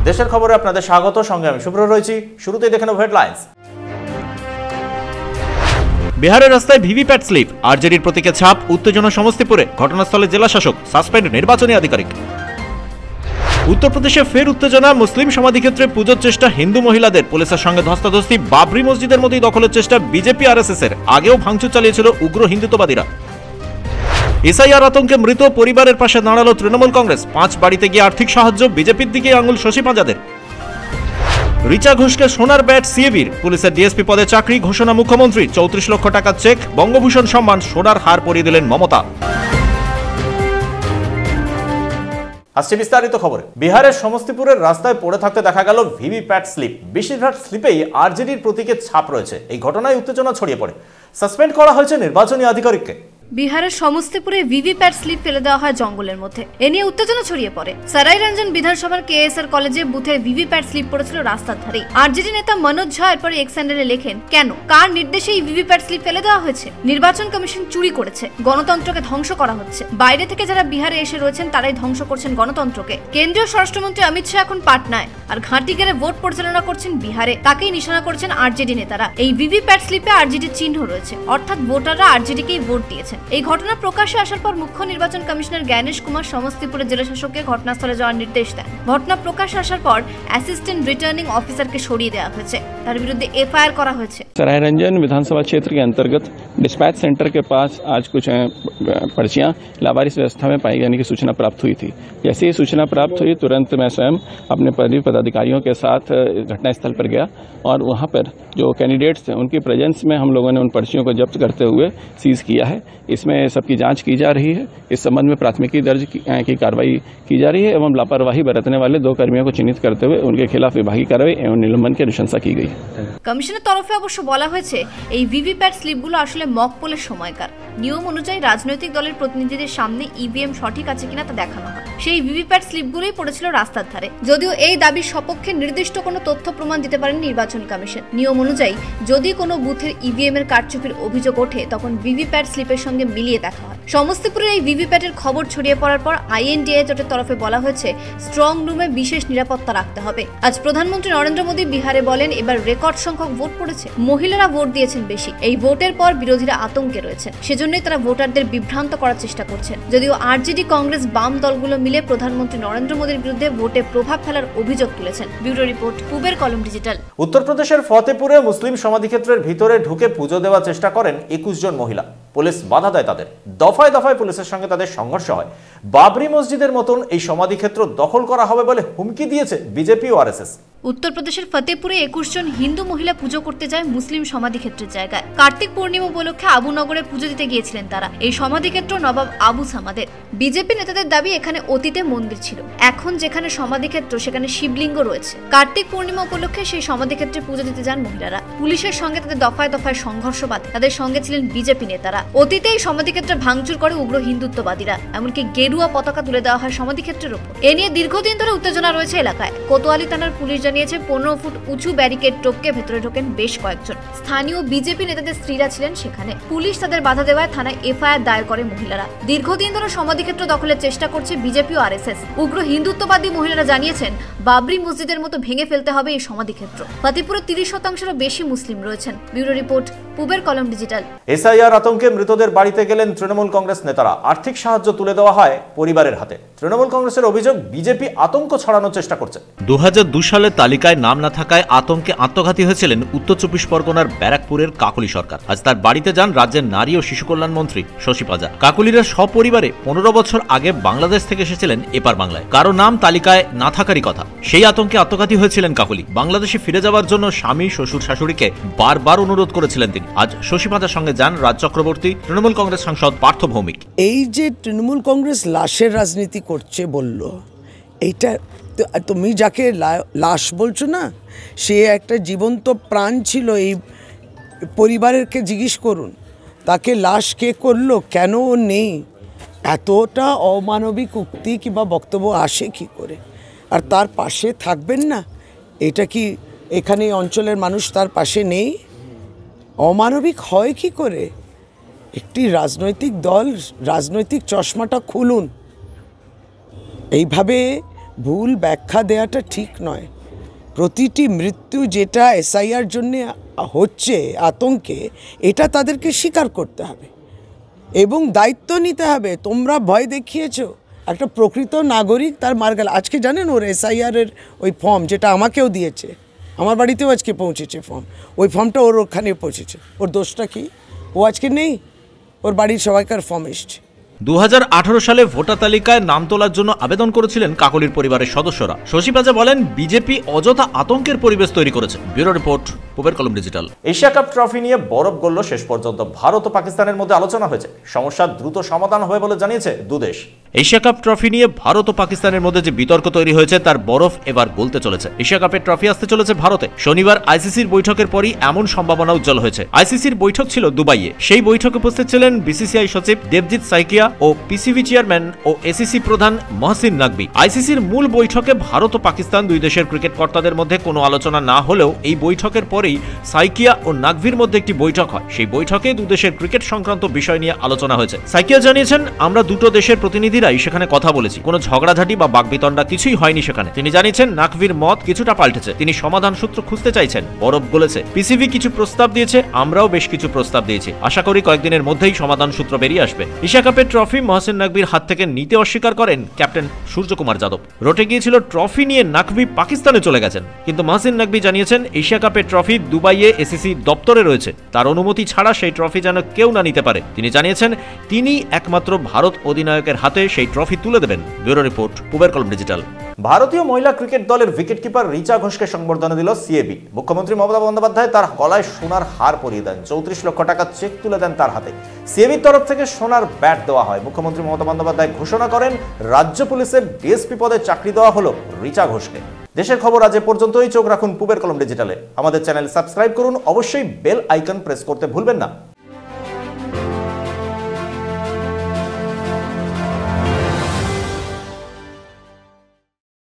দেশের খবরে আপনাদের স্বাগত, সঙ্গে আমি শুভ্র রয়েছি। শুরুতেই দেখে নেব হেডলাইন্স। বিহারের রাস্তায় ভিভিপ্যাট স্লিপ, আরজেডির প্রতীকে ছাপ, উত্তেজনা সমস্তিপুরে, ঘটনাস্থলে জেলা শাসক, সাসপেন্ড নির্বাচনী আধিকারিক। উত্তরপ্রদেশে ফের উত্তেজনা, মুসলিম সমাধিক্ষেত্রে পুজোর চেষ্টা হিন্দু মহিলাদের, পুলিশের সঙ্গে ধস্তাধস্তি, বাবরি মসজিদের মতোই দখলের চেষ্টা বিজেপি আরএসএস এর, আগেও ভাঙচুর চালিয়েছিল উগ্র হিন্দুত্ববাদীরা। এসআইআর আতঙ্কে মৃত পরিবারের পাশে দাঁড়ালো তৃণমূল কংগ্রেস, 5 বাড়িতে গিয়ে আর্থিক সাহায্য, বিজেপির দিকে আঙুল শশী পাঁজাদের। রিচা ঘোষকে সোনার ব্যাট সিএবির, পুলিশের ডিএসপি পদে চাকরি ঘোষণা মুখ্যমন্ত্রী, 34 লক্ষ টাকার চেক, বঙ্গভূষণ সম্মান, সোনার হার পরিয়ে দিলেন মমতা। আসছে বিস্তারিত খবরে। বিহারের সমস্তিপুরের রাস্তায় পড়ে থাকতে দেখা গেল ভিভিপ্যাট স্লিপ। বেশিরভাগ স্লিপেই আরজেডির প্রতীকের ছাপ রয়েছে। এই ঘটনায় উত্তেজনা ছড়িয়ে পড়ে, সাসপেন্ড করা হয়েছে নির্বাচনী আধিকারিককে। বিহারের সমস্তিপুরে ভিভিপ্যাট স্লিপ ফেলে দেওয়া হয় জঙ্গলের মধ্যে, এ নিয়ে উত্তেজনা ছড়িয়ে পড়ে। সারাইরঞ্জন বিধানসভার কেএসআর কলেজে বুথে ভিভিপ্যাট স্লিপ পড়েছিল রাস্তার ধারে। আরজেডি নেতা মনোজ ঝা এরপরে এক্স হ্যান্ডেলে লেখেন, কেন, কার নির্দেশে এই ভিভিপ্যাট স্লিপ ফেলে দেওয়া হয়েছে? নির্বাচন কমিশন চুরি করেছে, গণতন্ত্রকে ধ্বংস করা হচ্ছে। বাইরে থেকে যারা বিহারে এসে রয়েছেন তারাই ধ্বংস করছেন গণতন্ত্রকে। কেন্দ্রীয় স্বরাষ্ট্রমন্ত্রী অমিত শাহ এখন পাটনায়, আর ঘাঁটি গেড়ে ভোট পরিচালনা করছেন বিহারে। তাকেই নিশানা করছেন আরজেডি নেতারা। এই ভিভিপ্যাট স্লিপে আরজেডির চিহ্ন রয়েছে, অর্থাৎ ভোটাররা আরজেডিকেই ভোট দিয়েছেন। এই ঘটনা প্রকাশ্যে আসার পর মুখ্য নির্বাচন কমিশনার জ্ঞানেশ কুমার সমস্তিপুরের জেলা শাসককে ঘটনাস্থলে যাওয়ার নির্দেশ দেন। ঘটনা প্রকাশ্যে আসার পর অ্যাসিস্ট্যান্ট রিটার্নিং অফিসারকে সরিয়ে দেওয়া হয়েছে, তার বিরুদ্ধে এফআইআর করা হয়েছে। सरायरंजन विधानसभा क्षेत्र के अंतर्गत डिस्पैच सेंटर के पास आज कुछ पर्चियां लावारिस व्यवस्था में पाई जाने की सूचना प्राप्त हुई थी। जैसे ही सूचना प्राप्त हुई, तुरंत मैं स्वयं अपने पदाधिकारियों के साथ घटनास्थल पर गया और वहां पर जो कैंडिडेट्स थे उनकी प्रेजेंस में हम लोगों ने उन पर्चियों को जब्त करते हुए सीज किया है। इसमें सबकी जांच की जा रही है। इस संबंध में प्राथमिकी दर्ज की कार्रवाई की जा रही है एवं लापरवाही बरतने वाले 2 कर्मियों को चिन्हित करते हुए उनके खिलाफ विभागीय कार्रवाई एवं निलंबन की अनुशंसा की गई है। কমিশনের তরফে অবশ্য বলা হয়েছে, এই ভিভিপ্যাট স্লিপগুলো আসলে মক পোলের সময়কার। নিয়ম অনুযায়ী রাজনৈতিক দলের প্রতিনিধিদের সামনে ইভিএম সঠিক আছে কিনা তা দেখানো হয়। সেই ভিভিপ্যাট স্লিপগুলোই পড়েছিল রাস্তার ধারে। যদিও এই দাবির সপক্ষে নির্দিষ্ট কোনো তথ্য প্রমাণ দিতে পারেন নির্বাচন কমিশন। নিয়ম অনুযায়ী যদি কোনো বুথের ইভিএম এর কারচুপির অভিযোগ ওঠে, তখন ভিভিপ্যাট স্লিপের সঙ্গে মিলিয়ে দেখা হয়। সমস্তিপুরের এই ভিভিপ্যাটের খবর ছড়িয়ে পড়ার পর আইএনডিএ জোটের তরফে বলা হয়েছে, স্ট্রং রুমে বিশেষ নিরাপত্তা রাখতে হবে। আজ প্রধানমন্ত্রী নরেন্দ্র মোদী বিহারে বলেন, এবার রেকর্ড সংখ্যক ভোট পড়েছে, মহিলারা ভোট দিয়েছেন বেশি। এই ভোটের পর বিরোধীরা আতঙ্কে রয়েছেন, সেজন্যই তারা ভোটারদের বিভ্রান্ত করার চেষ্টা করছেন। যদিও আরজেডি, কংগ্রেস, বাম দলগুলো মিলে প্রধানমন্ত্রী নরেন্দ্র মোদীর বিরুদ্ধে ভোটে প্রভাব ফেলার অভিযোগ তুলেছেন। ব্যুরো রিপোর্ট, পূবের কলম ডিজিটাল। উত্তরপ্রদেশের ফতেপুরে মুসলিম সমাধিক্ষেত্রের ভিতরে ঢুকে পুজো দেওয়ার চেষ্টা করেন 21 জন মহিলা। পুলিশ বাধা দেয় তাদের। দফায় দফায় পুলিশের সঙ্গে তাদের সংঘর্ষ হয়। বাবরি মসজিদের মতন এই সমাধিক্ষেত্র দখল করা হবে বলে হুমকি দিয়েছে বিজেপি ও আরএসএস। উত্তরপ্রদেশের ফতেপুরে 21 জন হিন্দু মহিলা পুজো করতে যায় মুসলিম সমাধিক্ষেত্রের জায়গায়। কার্তিক পূর্ণিমা উপলক্ষে আবুনগরে পুজো দিতে গিয়েছিলেন তারা। এই সমাধিক্ষেত্র নবাব আবু সামাদের। বিজেপি নেতাদের দাবি, এখানে অতীতে মন্দির ছিল, এখন যেখানে সমাধিক্ষেত্র সেখানে শিবলিঙ্গ রয়েছে। কার্তিক পূর্ণিমা উপলক্ষে সেই সমাধিক্ষেত্রে পুজো দিতে যান মহিলারা। পুলিশের সঙ্গে তাদের দফায় দফায় সংঘর্ষ বাধে। তাদের সঙ্গে ছিলেন বিজেপি নেতারা। অতীতে এই সমাধিক্ষেত্রে ভাঙচুর করে উগ্র হিন্দুত্ববাদীরা, এমনকি গেরুয়া পতাকা তুলে দেওয়া হয় সমাধিক্ষেত্রের উপর। এ নিয়ে দীর্ঘদিন ধরে উত্তেজনা রয়েছে এলাকায়। কোতোয়ালি থানার পুলিশ জানিয়েছে, 15 ফুট উঁচু ব্যারিকেড টপকে ভেতরে ঢোকেন বেশ কয়েকজন। স্থানীয় বিজেপি নেতাদের স্ত্রীরা ছিলেন সেখানে। পুলিশ তাদের বাধা দেওয়ায় থানায় এফআইআর দায়ের করে মহিলারা। দীর্ঘদিন ধরে সমাধিক্ষেত্র দখলের চেষ্টা করছে বিজেপি ও আরএসএস। উগ্র হিন্দুত্ববাদী মহিলারা জানিয়েছেন, বাবরি মসজিদের মতো ভেঙে ফেলতে হবে এই সমাধিক্ষেত্র। ফতেপুরে 30%-এরও বেশি মুসলিম রয়েছেন। ব্যুরো রিপোর্ট, পূবের কলম ডিজিটাল। এসআইআর আতঙ্কে মৃতদের বাড়িতে গেলেন তৃণমূল কংগ্রেস নেতারা। আর্থিক সাহায্য তুলে দেওয়া হয় পরিবারের হাতে। তৃণমূল কংগ্রেসের অভিযোগ, বিজেপি আতঙ্ক ছড়ানোর চেষ্টা করছে। 2002 সালের তালিকায় নাম না থাকায় আতঙ্কে আত্মঘাতী হয়েছিলেন উত্তর 24 পরগনার ব্যারাকপুরের কাকলি সরকার। আজ তার বাড়িতে যান রাজ্যের নারী ও শিশু কল্যাণ মন্ত্রী শশী পাঁজা। কাকলিরা সপরিবারে 15 বছর আগে বাংলাদেশ থেকে এসেছিলেন এপার বাংলায়। কারো নাম তালিকায় না থাকারই কথা। সেই আতঙ্কে আত্মঘাতী হয়েছিলেন কাকলি। বাংলাদেশে ফিরে যাওয়ার জন্য স্বামী, শ্বশুর, শাশুড়িকে বারবার অনুরোধ করেছিলেন তিনি। আজ শশী পাঁজার সঙ্গে যান রাজ চক্রবর্তী, তৃণমূল কংগ্রেস সাংসদ পার্থ ভৌমিক। এই যে তৃণমূল কংগ্রেস লাশের রাজনীতি করছে বলল, এইটা তুমি যাকে লাশ বলছো না, সে একটা জীবন্ত প্রাণ ছিল। এই পরিবারেরকে জিজ্ঞেস করুন, তাকে লাশ কে করলো, কেন ও নেই, এতটা অমানবিক উক্তি কিংবা বক্তব্য আসে কি করে? আর তার পাশে থাকবেন না? এটা কি এখানে অঞ্চলের মানুষ তার পাশে নেই? অমানবিক হয় কি করে? একটি রাজনৈতিক দল রাজনৈতিক চশমাটা খুলুন। এইভাবে ভুল ব্যাখ্যা দেওয়াটা ঠিক নয়। প্রতিটি মৃত্যু যেটা এসআইআর জন্যে হচ্ছে আতঙ্কে, এটা তাদেরকে স্বীকার করতে হবে এবং দায়িত্ব নিতে হবে। তোমরা ভয় দেখিয়েছো, একটা প্রকৃত নাগরিক তার মার গেল। আজকে জানেন ওর এসআইআরের ওই ফর্ম, যেটা আমাকেও দিয়েছে, আমার বাড়িতেও আজকে পৌঁছেছে ফর্ম, ওই ফর্মটা ওর ওখানে পৌঁছেছে। ওর দোষটা কি? ও আজকে নেই, ওর বাড়ির সবাইকার ফর্ম এসছে। 2018 সালে ভোটার তালিকায় নাম তোলার জন্য আবেদন করেছিলেন কাকলির পরিবারের সদস্যরা। শশী পাজা বলেন, বিজেপি অযথা আতঙ্কের পরিবেশ তৈরি করেছে। ব্যুরো রিপোর্ট, পুবের কলম ডিজিটাল। এশিয়া কাপ ট্রফি নিয়ে বরফ গলল শেষ পর্যন্ত। ভারত ও পাকিস্তানের মধ্যে আলোচনা হয়েছে, সমস্যার দ্রুত সমাধান হবে বলে জানিয়েছে দুদেশ। এশিয়া কাপ ট্রফি নিয়ে ভারত ও পাকিস্তানের মধ্যে যে বিতর্ক তৈরি হয়েছে তার বরফ এবার গলতে চলেছে। এশিয়া কাপের ট্রফি আসতে চলেছে ভারতে। শনিবার আইসিসির বৈঠকের পরই এমন সম্ভাবনা উজ্জ্বল হয়েছে। আইসিসির বৈঠক ছিল দুবাইয়ে। সেই বৈঠকে উপস্থিত ছিলেন বিসিসিআই সচিব দেবজিৎ সাইকিয়া ও পিসিবি চেয়ারম্যান ও এসিসি প্রধান মহসিন নাকভি। আইসিসির মূল বৈঠকে ভারত ও পাকিস্তান দুই দেশের ক্রিকেট কর্তাদের মধ্যে কোনো আলোচনা না হলেও এই বৈঠকের পরেই সাইকিয়া ও নাকভির মধ্যে একটি বৈঠক হয়। সেই বৈঠকে দু দেশের ক্রিকেট সংক্রান্ত বিষয় নিয়ে আলোচনা হয়েছে। সাইকিয়া জানিয়েছেন, আমরা দুটো দেশের প্রতিনিধিরাই সেখানে কথা বলেছি, কোনো ঝগড়াঝাটি বা বাকবিতণ্ডা কিছুই হয়নি সেখানে। তিনি জানিয়েছেন, নাকভির মত কিছুটা পাল্টেছে, তিনি সমাধান সূত্র খুঁজতে চাইছেন। বরফ গলেছে। পিসিবি কিছু প্রস্তাব দিয়েছে, আমরাও বেশ কিছু প্রস্তাব দিয়েছি। আশা করি কয়েকদিনের মধ্যেই সমাধান সূত্র বেরিয়ে আসবে। এশিয়া কাপের ট্রফি মহসিন নাকভির হাত থেকে নিতে অস্বীকার করেন ক্যাপ্টেন সূর্যকুমার যাদব। রটে গিয়েছিল ট্রফি নিয়ে নাকভি পাকিস্তানে চলে গেছেন, কিন্তু মহসিন নাকভি জানিয়েছেন এশিয়া কাপের ট্রফি দুবাইয়ে এসিসি দপ্তরে রয়েছে, তার অনুমতি ছাড়া সেই ট্রফি যেন কেউ না নিতে পারে। তিনি জানিয়েছেন তিনি একমাত্র ভারত অধিনায়কের হাতে সেই ট্রফি তুলে দেবেন। ব্যুরো রিপোর্ট, পুবের কলম ডিজিটাল। ভারতীয় মহিলা ক্রিকেট দলের উইকেটকিপার রিচা ঘোষকে সংবর্ধনা দিল সিএবি। মুখ্যমন্ত্রী মমতা বন্দ্যোপাধ্যায় তার গলায় সোনার হার পরিয়ে দেন, 34 লক্ষ টাকা চেক তুলে দেন তার হাতে। সিএবির তরফ থেকে সোনার ব্যাট দেওয়া হয়। মুখ্যমন্ত্রী মমতা বন্দ্যোপাধ্যায় ঘোষণা করেন, রাজ্য পুলিশের ডিএসপি পদে চাকরি দেওয়া হলো রিচা ঘোষকে। দেশের খবর আজ এ পর্যন্তই। চোখ রাখুন পুবের কলম ডিজিটালে। আমাদের চ্যানেল সাবস্ক্রাইব করুন, অবশ্যই বেল আইকন প্রেস করতে ভুলবেন না।